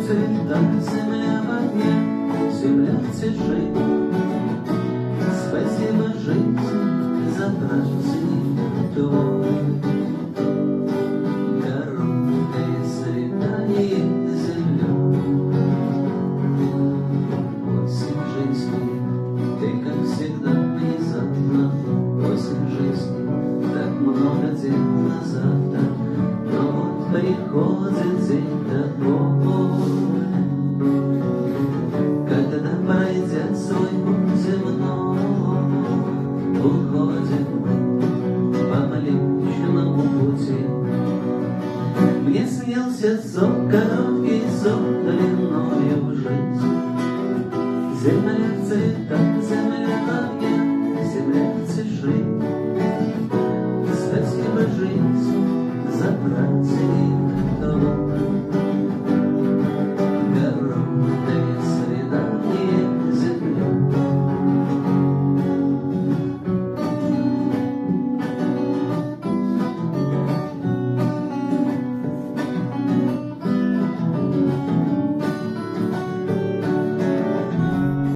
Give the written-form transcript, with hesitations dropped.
цветах, земля в огне, земля в тиши. Спасибо, жизнь, за праздник твой. Короткое свидание с землей. Осень жизни, ты, как всегда, внезапно. Осень жизни, так много дел назад. Но вот приходит день такой, когда, пройдя свой путь земной, уходим мы по Млечному пути. Мне снился сон, короткий сон, длиною в жизнь. Земля в цвету